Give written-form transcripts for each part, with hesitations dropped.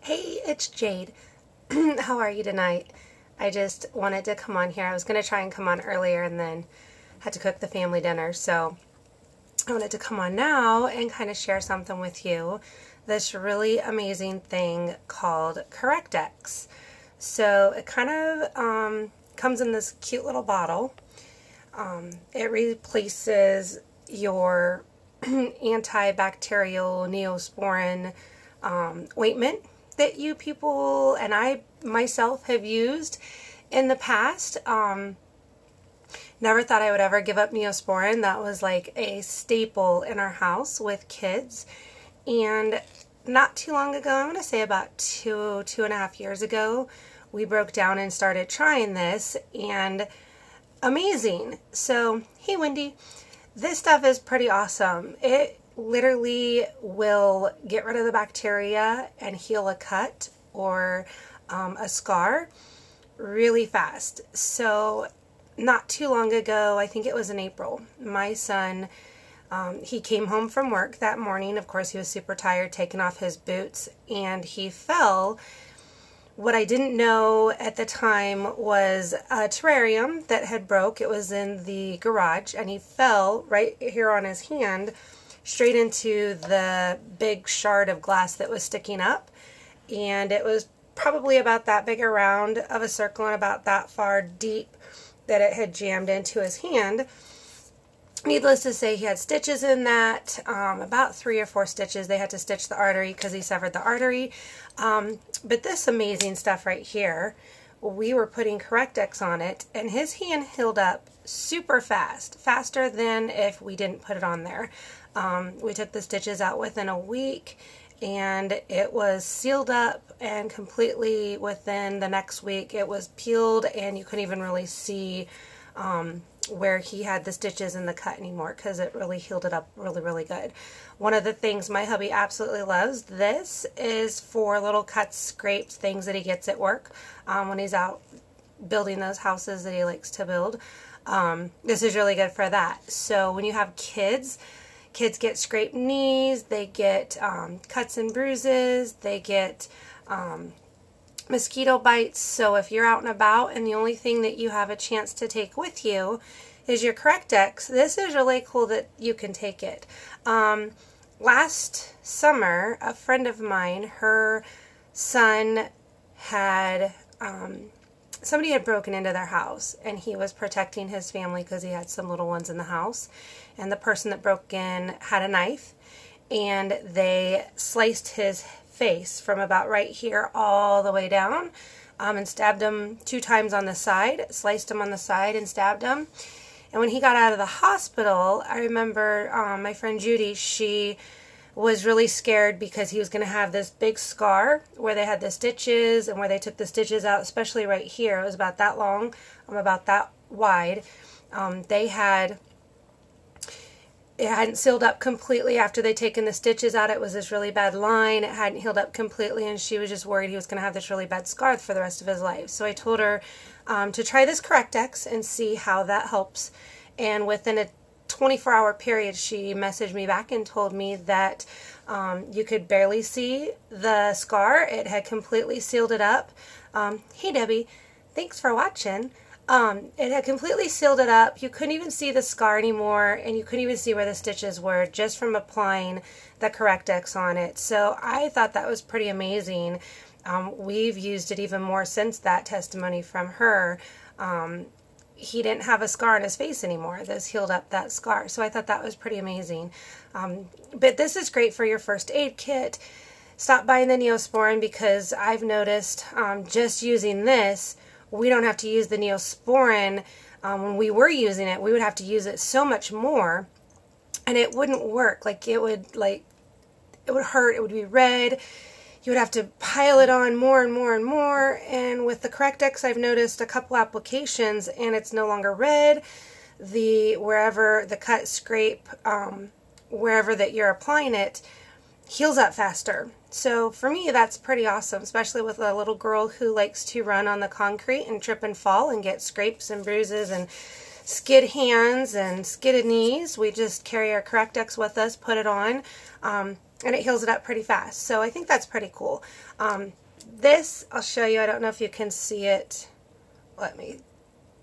Hey, it's Jade. How are you tonight? I just wanted to come on here. I was going to try and come on earlier and then had to cook the family dinner. So I wanted to come on now and kind of share something with you. This really amazing thing called Correct-X. So it kind of comes in this cute little bottle. It replaces your antibacterial Neosporin ointment that you people and I myself have used in the past. Never thought I would ever give up Neosporin. That was like a staple in our house with kids. And not too long ago, I'm going to say about two and a half years ago, we broke down and started trying this, and amazing. So, hey Wendy, this stuff is pretty awesome. It literally will get rid of the bacteria and heal a cut or a scar really fast. So not too long ago, I think it was in April, my son, he came home from work that morning. Of course, he was super tired, taking off his boots, and he fell. What I didn't know at the time was a terrarium that had broke. It was in the garage, and he fell right here on his hand straight into the big shard of glass that was sticking up. And it was probably about that big around of a circle and about that far deep that it had jammed into his hand. Needless to say, he had stitches in that, about 3 or 4 stitches. They had to stitch the artery because he severed the artery. But this amazing stuff right here, we were putting Correct-X on it, and his hand healed up super fast, faster than if we didn't put it on there. We took the stitches out within a week, and it was sealed up, and completely within the next week it was peeled, and you couldn't even really see where he had the stitches in the cut anymore, because it really healed it up really good. One of the things my hubby absolutely loves, this is for little cuts, scrapes, things that he gets at work when he's out building those houses that he likes to build. This is really good for that. So when you have kids get scraped knees, they get cuts and bruises, they get mosquito bites. So if you're out and about and the only thing that you have a chance to take with you is your Correct-X, this is really cool that you can take it. Last summer, a friend of mine, her son had, somebody had broken into their house, and he was protecting his family because he had some little ones in the house, and the person that broke in had a knife, and they sliced his face from about right here all the way down, and stabbed him 2 times on the side, sliced him on the side and stabbed him. And when he got out of the hospital, I remember my friend Judy, she was really scared because he was going to have this big scar where they had the stitches, and where they took the stitches out, especially right here. It was about that long, about that wide. It hadn't sealed up completely after they'd taken the stitches out. It was this really bad line. It hadn't healed up completely, and she was just worried he was going to have this really bad scar for the rest of his life. So I told her to try this Correct-X and see how that helps. And within a 24-hour period, she messaged me back and told me that you could barely see the scar. It had completely sealed it up. Hey, Debbie, thanks for watching. It had completely sealed it up. You couldn't even see the scar anymore, and you couldn't even see where the stitches were just from applying the Correct-X on it. So I thought that was pretty amazing. We've used it even more since that testimony from her. He didn't have a scar on his face anymore. This healed up that scar. So I thought that was pretty amazing. But this is great for your first aid kit. Stop buying the Neosporin, because I've noticed just using this, we don't have to use the Neosporin. When we were using it, we would have to use it so much more, and it wouldn't work. It would hurt. It would be red. You would have to pile it on more and more and more. And with the Correct-X, I've noticed a couple applications, and it's no longer red. Wherever the cut, scrape, wherever that you're applying it, heals up faster. So for me, that's pretty awesome, especially with a little girl who likes to run on the concrete and trip and fall and get scrapes and bruises and skid hands and skidded knees. We just carry our Correct-X with us, put it on. and it heals it up pretty fast. So I think that's pretty cool. This, I'll show you. I don't know if you can see it.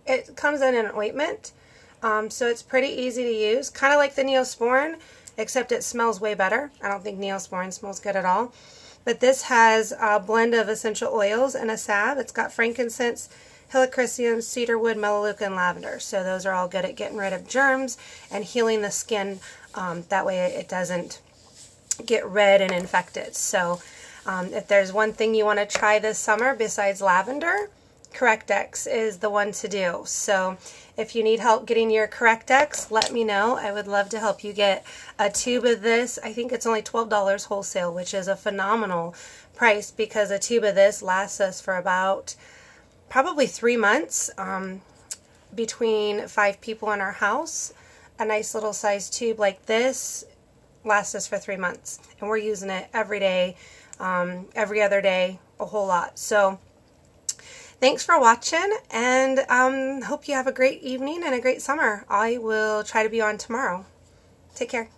It comes in an ointment. So it's pretty easy to use. Kind of like the Neosporin, except it smells way better. I don't think Neosporin smells good at all. But this has a blend of essential oils and a salve. It's got frankincense, helichrysum, cedarwood, melaleuca, and lavender. So those are all good at getting rid of germs and healing the skin. That way it doesn't get red and infected. So if there's one thing you want to try this summer besides lavender, Correct-X is the one to do. So if you need help getting your Correct-X, let me know. I would love to help you get a tube of this. I think it's only $12 wholesale, which is a phenomenal price because a tube of this lasts us for about probably 3 months between 5 people in our house. A nice little size tube like this lasts us for 3 months, and we're using it every day, every other day, a whole lot. So thanks for watching, and hope you have a great evening and a great summer. I will try to be on tomorrow. Take care.